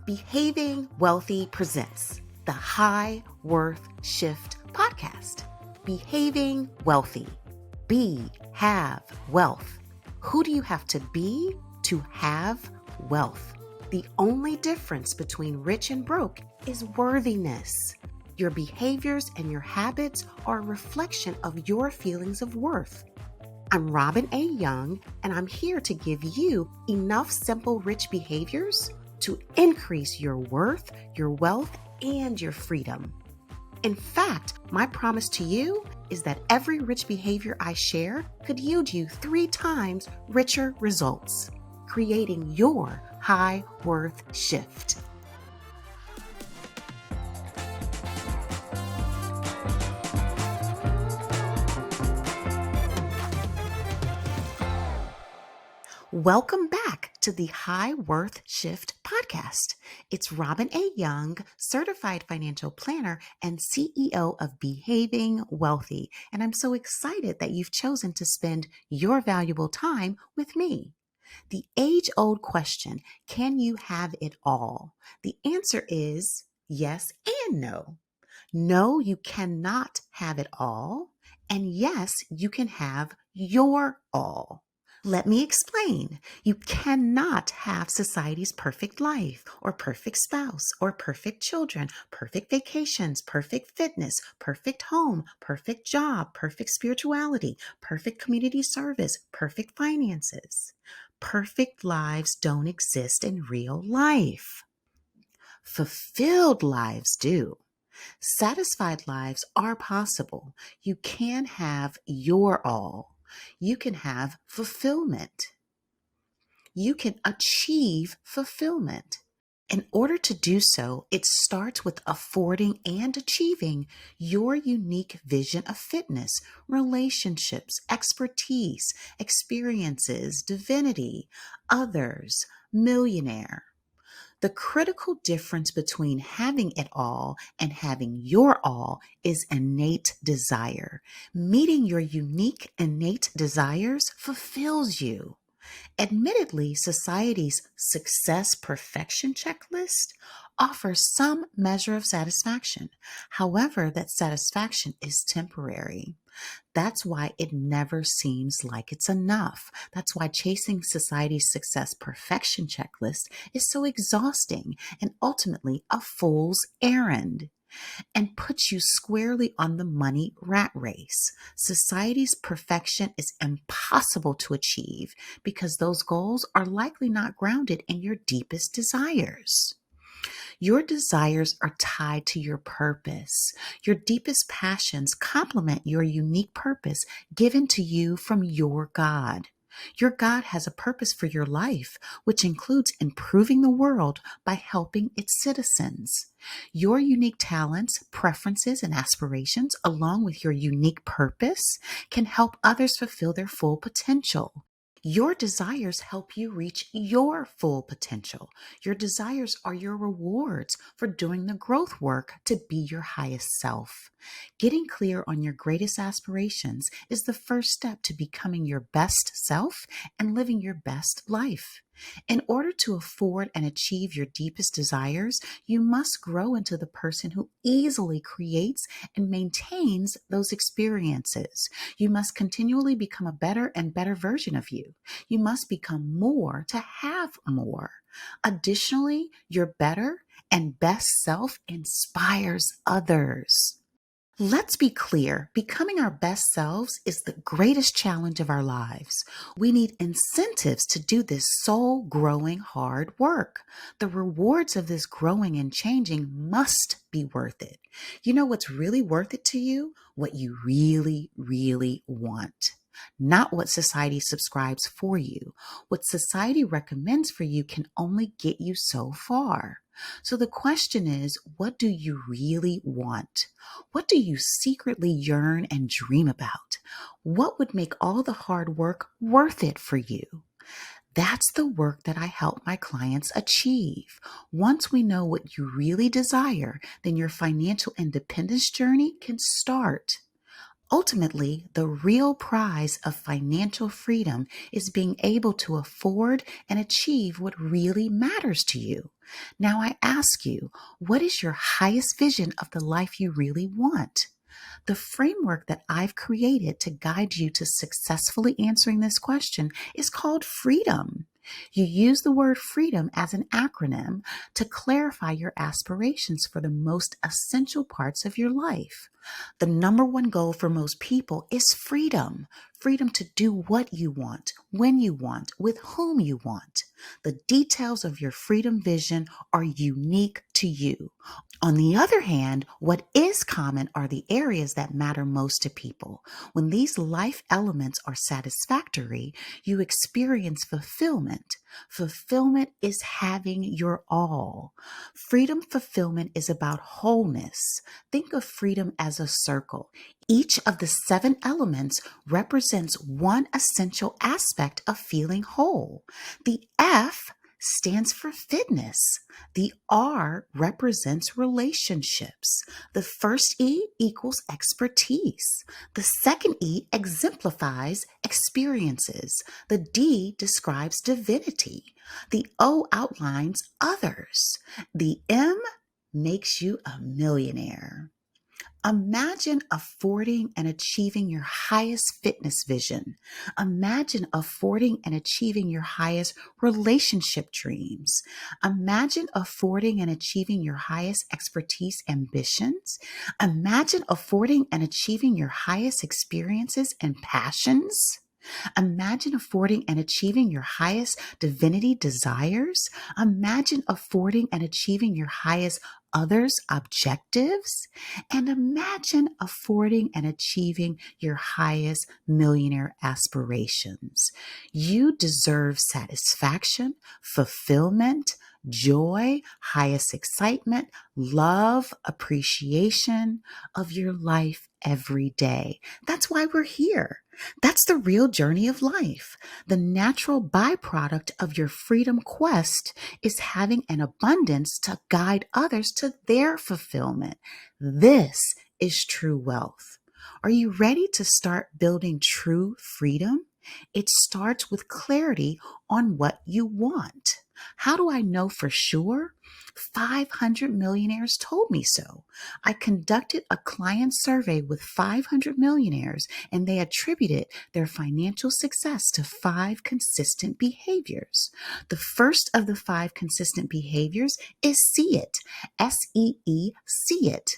Behaving Wealthy presents the High Worth Shift podcast. Behaving Wealthy. Be, have wealth. Who do you have to be to have wealth? The only difference between rich and broke is worthiness. Your behaviors and your habits are a reflection of your feelings of worth. I'm Robin A. Young, and I'm here to give you enough simple rich behaviors to increase your worth, your wealth, and your freedom. In fact, my promise to you is that every rich behavior I share could yield you 3 times richer results, creating your high worth shift. Welcome back to the High Worth Shift podcast. It's Robin A. Young, certified financial planner and CEO of Behaving Wealthy. And I'm so excited that you've chosen to spend your valuable time with me. The age-old question, can you have it all? The answer is yes and no. No, you cannot have it all. And yes, you can have your all. Let me explain. You cannot have society's perfect life or perfect spouse or perfect children, perfect vacations, perfect fitness, perfect home, perfect job, perfect spirituality, perfect community service, perfect finances. Perfect lives don't exist in real life. Fulfilled lives do. Satisfied lives are possible. You can have your all. You can have fulfillment. You can achieve fulfillment. In order to do so, it starts with affording and achieving your unique vision of fitness, relationships, expertise, experiences, divinity, others, millionaire. The critical difference between having it all and having your all is innate desire. Meeting your unique innate desires fulfills you. Admittedly, society's success perfection checklist offers some measure of satisfaction. However, that satisfaction is temporary. That's why it never seems like it's enough. That's why chasing society's success perfection checklist is so exhausting and ultimately a fool's errand, and puts you squarely on the money rat race. Society's perfection is impossible to achieve because those goals are likely not grounded in your deepest desires. Your desires are tied to your purpose. Your deepest passions complement your unique purpose given to you from your God. Your God has a purpose for your life, which includes improving the world by helping its citizens. Your unique talents, preferences, and aspirations, along with your unique purpose, can help others fulfill their full potential. Your desires help you reach your full potential. Your desires are your rewards for doing the growth work to be your highest self. Getting clear on your greatest aspirations is the first step to becoming your best self and living your best life. In order to afford and achieve your deepest desires, you must grow into the person who easily creates and maintains those experiences. You must continually become a better and better version of you. You must become more to have more. Additionally, your better and best self inspires others. Let's be clear, becoming our best selves is the greatest challenge of our lives. We need incentives to do this soul-growing hard work. The rewards of this growing and changing must be worth it. You know what's really worth it to you? What you really, really want. Not what society subscribes for you. What society recommends for you can only get you so far. So the question is, what do you really want? What do you secretly yearn and dream about? What would make all the hard work worth it for you? That's the work that I help my clients achieve. Once we know what you really desire, then your financial independence journey can start. Ultimately, the real prize of financial freedom is being able to afford and achieve what really matters to you. Now I ask you, what is your highest vision of the life you really want? The framework that I've created to guide you to successfully answering this question is called freedom. You use the word freedom as an acronym to clarify your aspirations for the most essential parts of your life. The number one goal for most people is freedom. Freedom to do what you want, when you want, with whom you want. The details of your freedom vision are unique to you. On the other hand, what is common are the areas that matter most to people. When these life elements are satisfactory, you experience fulfillment. Fulfillment is having your all. Freedom fulfillment is about wholeness. Think of freedom as a circle. Each of the 7 elements represents one essential aspect of feeling whole. The F stands for fitness. The R represents relationships. The first E equals expertise. The second E exemplifies experiences. The D describes divinity. The O outlines others. The M makes you a millionaire. Imagine affording and achieving your highest fitness vision. Imagine affording and achieving your highest relationship dreams. Imagine affording and achieving your highest expertise ambitions. Imagine affording and achieving your highest experiences and passions. Imagine affording and achieving your highest divinity desires. Imagine affording and achieving your highest others' objectives. And imagine affording and achieving your highest millionaire aspirations. You deserve satisfaction, fulfillment, joy, highest excitement, love, appreciation of your life every day. That's why we're here. That's the real journey of life. The natural byproduct of your freedom quest is having an abundance to guide others to their fulfillment. This is true wealth. Are you ready to start building true freedom? It starts with clarity on what you want. How do I know for sure? 500 millionaires told me so. I conducted a client survey with 500 millionaires, and they attributed their financial success to 5 consistent behaviors. The first of the 5 consistent behaviors is see it. S-E-E, see it.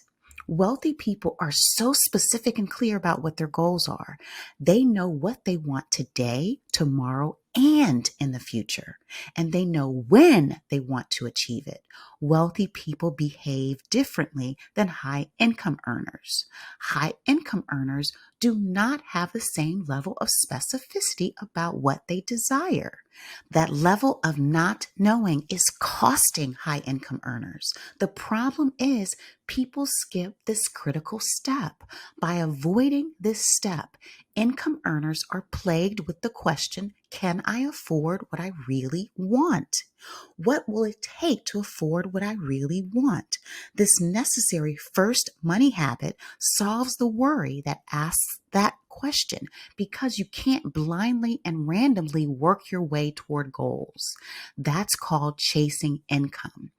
Wealthy people are so specific and clear about what their goals are. They know what they want today, tomorrow, and in the future. And they know when they want to achieve it. Wealthy people behave differently than high income earners. High income earners do not have the same level of specificity about what they desire. That level of not knowing is costing high income earners. The problem is people skip this critical step. By avoiding this step, income earners are plagued with the question, can I afford what I really want? What will it take to afford what I really want? This necessary first money habit solves the worry that asks that question because you can't blindly and randomly work your way toward goals. That's called chasing income.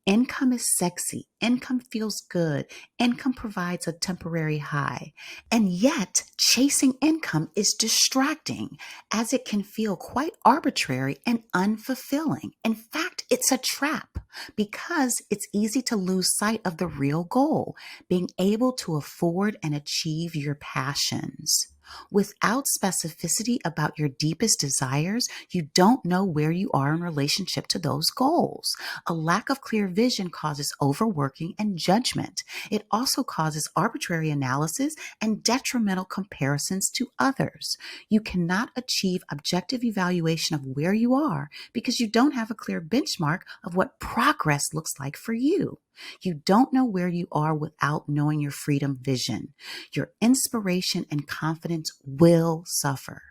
Income is sexy. Income feels good. Income provides a temporary high. And yet, chasing income is distracting as it can feel quite arbitrary and unfulfilling. In fact, it's a trap because it's easy to lose sight of the real goal, being able to afford and achieve your passions. Without specificity about your deepest desires, you don't know where you are in relationship to those goals. A lack of clear vision causes overworking and judgment. It also causes arbitrary analysis and detrimental comparisons to others. You cannot achieve objective evaluation of where you are because you don't have a clear benchmark of what progress looks like for you. You don't know where you are without knowing your freedom vision. Your inspiration and confidence will suffer.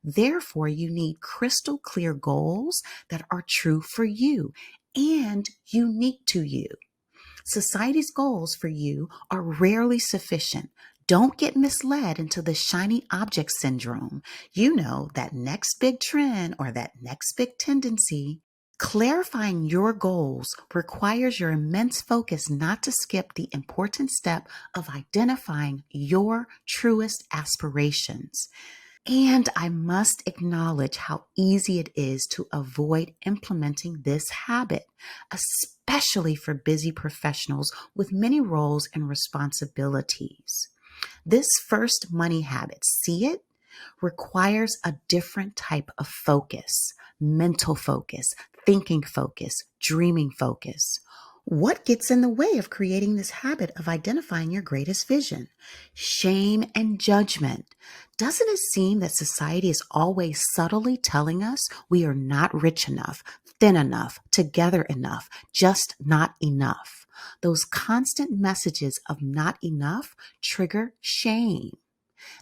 Therefore, you need crystal clear goals that are true for you and unique to you. Society's goals for you are rarely sufficient. Don't get misled into the shiny object syndrome. You know, that next big trend or that next big tendency. Clarifying your goals requires your immense focus not to skip the important step of identifying your truest aspirations. And I must acknowledge how easy it is to avoid implementing this habit, especially for busy professionals with many roles and responsibilities. This first money habit, see it, requires a different type of focus, mental focus, thinking focus, dreaming focus. What gets in the way of creating this habit of identifying your greatest vision? Shame and judgment. Doesn't it seem that society is always subtly telling us we are not rich enough, thin enough, together enough, just not enough? Those constant messages of not enough trigger shame.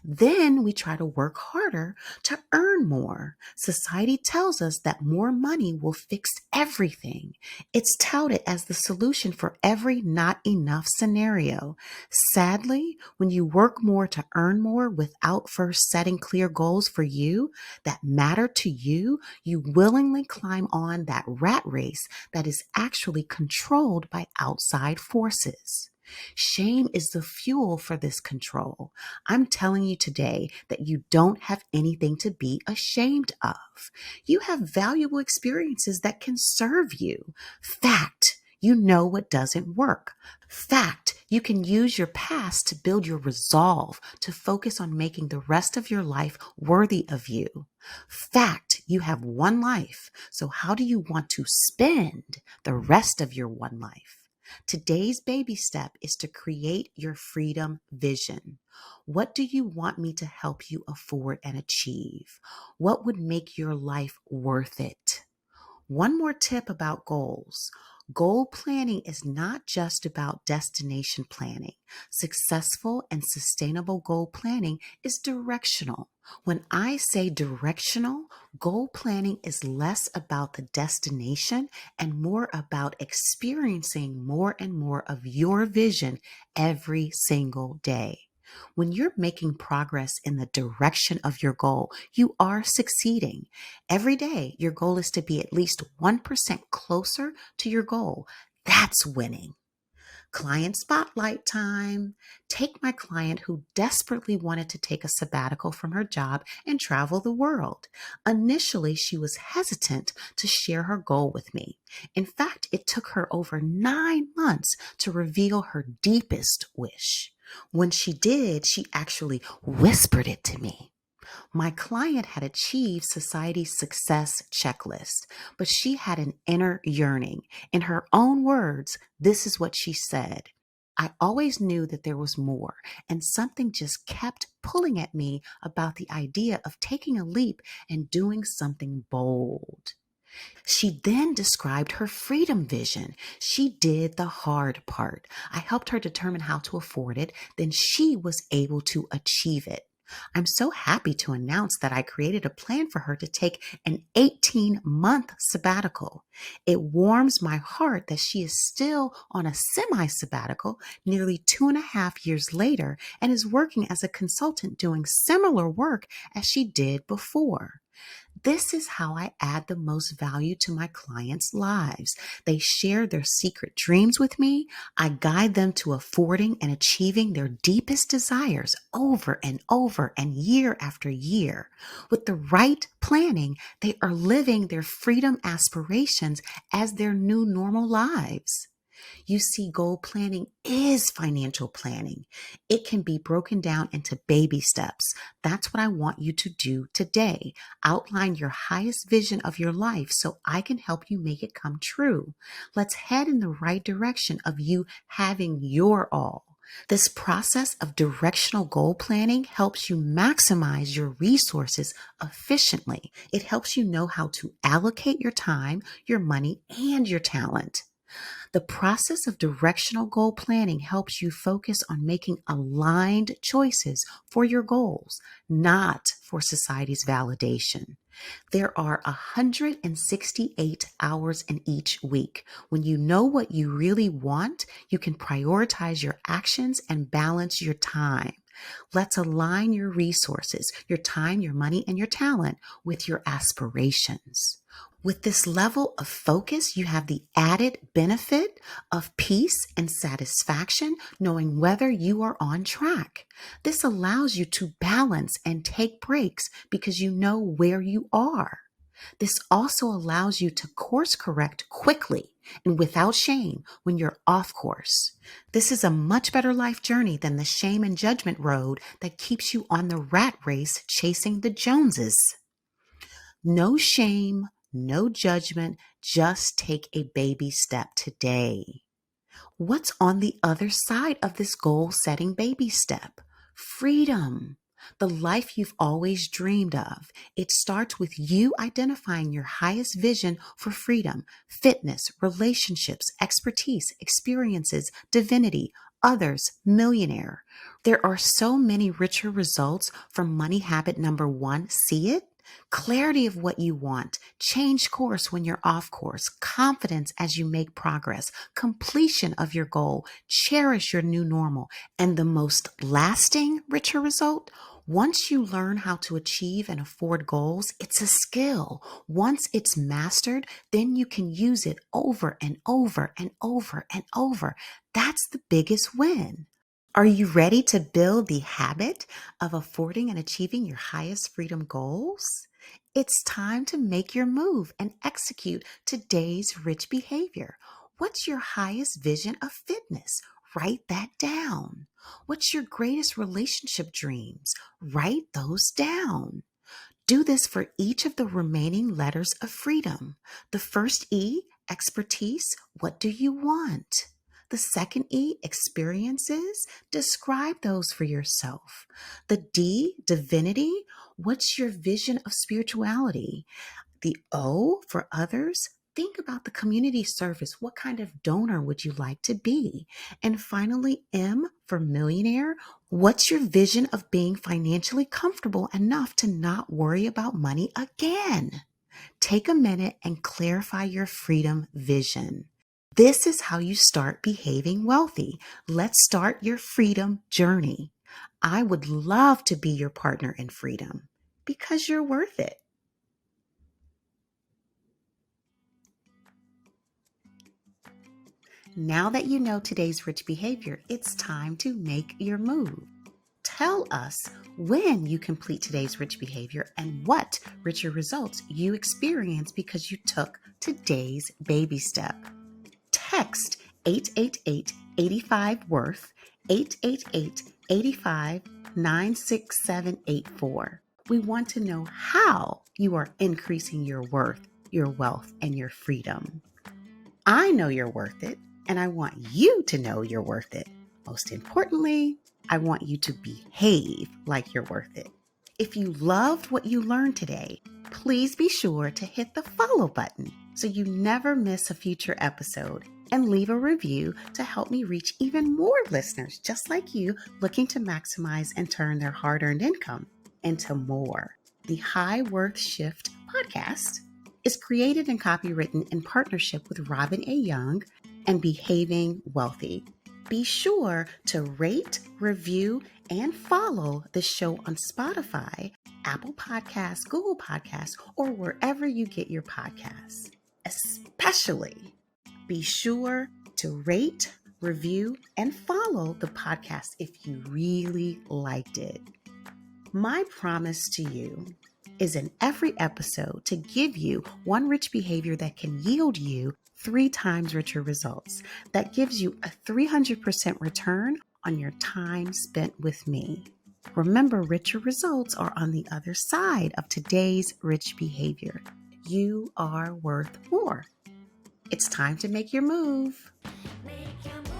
Then we try to work harder to earn more. Society tells us that more money will fix everything. It's touted as the solution for every not enough scenario. Sadly, when you work more to earn more without first setting clear goals for you that matter to you, you willingly climb on that rat race that is actually controlled by outside forces. Shame is the fuel for this control. I'm telling you today that you don't have anything to be ashamed of. You have valuable experiences that can serve you. Fact, you know what doesn't work. Fact, you can use your past to build your resolve to focus on making the rest of your life worthy of you. Fact, you have one life. So how do you want to spend the rest of your one life? Today's baby step is to create your freedom vision. What do you want me to help you afford and achieve? What would make your life worth it? One more tip about goals. Goal planning is not just about destination planning. Successful and sustainable goal planning is directional. When I say directional, goal planning is less about the destination and more about experiencing more and more of your vision every single day. When you're making progress in the direction of your goal, you are succeeding. Every day, your goal is to be at least 1% closer to your goal. That's winning. Client spotlight time. Take my client who desperately wanted to take a sabbatical from her job and travel the world. Initially, she was hesitant to share her goal with me. In fact, it took her over 9 months to reveal her deepest wish. When she did, she actually whispered it to me. My client had achieved society's success checklist, but she had an inner yearning. In her own words, this is what she said. I always knew that there was more, and something just kept pulling at me about the idea of taking a leap and doing something bold. She then described her freedom vision. She did the hard part. I helped her determine how to afford it, then she was able to achieve it. I'm so happy to announce that I created a plan for her to take an 18-month sabbatical. It warms my heart that she is still on a semi-sabbatical nearly 2.5 years later and is working as a consultant doing similar work as she did before. This is how I add the most value to my clients' lives. They share their secret dreams with me. I guide them to affording and achieving their deepest desires over and over and year after year. With the right planning, they are living their freedom aspirations as their new normal lives. You see, goal planning is financial planning. It can be broken down into baby steps. That's what I want you to do today. Outline your highest vision of your life so I can help you make it come true. Let's head in the right direction of you having your all. This process of directional goal planning helps you maximize your resources efficiently. It helps you know how to allocate your time, your money, and your talent. The process of directional goal planning helps you focus on making aligned choices for your goals, not for society's validation. There are 168 hours in each week. When you know what you really want, you can prioritize your actions and balance your time. Let's align your resources, your time, your money, and your talent with your aspirations. With this level of focus, you have the added benefit of peace and satisfaction, knowing whether you are on track. This allows you to balance and take breaks because you know where you are. This also allows you to course correct quickly and without shame when you're off course. This is a much better life journey than the shame and judgment road that keeps you on the rat race chasing the Joneses. No shame, no judgment, just take a baby step today. What's on the other side of this goal setting baby step? Freedom. The life you've always dreamed of. It starts with you identifying your highest vision for freedom, fitness, relationships, expertise, experiences, divinity, others, millionaire. There are so many richer results from money habit number 1. See it? Clarity of what you want, change course when you're off course, confidence as you make progress, completion of your goal, cherish your new normal, and the most lasting, richer result. Once you learn how to achieve and afford goals, it's a skill. Once it's mastered, then you can use it over and over and over and over. That's the biggest win. Are you ready to build the habit of affording and achieving your highest freedom goals? It's time to make your move and execute today's rich behavior. What's your highest vision of fitness? Write that down. What's your greatest relationship dreams? Write those down. Do this for each of the remaining letters of freedom. The first E, expertise. What do you want? The second E, experiences. Describe those for yourself. The D, divinity. What's your vision of spirituality? The O, for others. Think about the community service. What kind of donor would you like to be? And finally, M, for millionaire. What's your vision of being financially comfortable enough to not worry about money again? Take a minute and clarify your freedom vision. This is how you start behaving wealthy. Let's start your freedom journey. I would love to be your partner in freedom because you're worth it. Now that you know today's rich behavior, it's time to make your move. Tell us when you complete today's rich behavior and what richer results you experience because you took today's baby step. Text 888-85-WORTH, 888-85-96784. We want to know how you are increasing your worth, your wealth, and your freedom. I know you're worth it, and I want you to know you're worth it. Most importantly, I want you to behave like you're worth it. If you loved what you learned today, please be sure to hit the follow button so you never miss a future episode, and leave a review to help me reach even more listeners just like you looking to maximize and turn their hard-earned income into more. The High Worth Shift podcast is created and copywritten in partnership with Robin A. Young and Behaving Wealthy. Be sure to rate, review, and follow the show on Spotify, Apple Podcasts, Google Podcasts, or wherever you get your podcasts. Especially, be sure to rate, review, and follow the podcast if you really liked it. My promise to you is in every episode to give you one rich behavior that can yield you 3 times richer results. That gives you a 300% return on your time spent with me. Remember, richer results are on the other side of today's rich behavior. You are worth more. It's time to make your move. Make your move.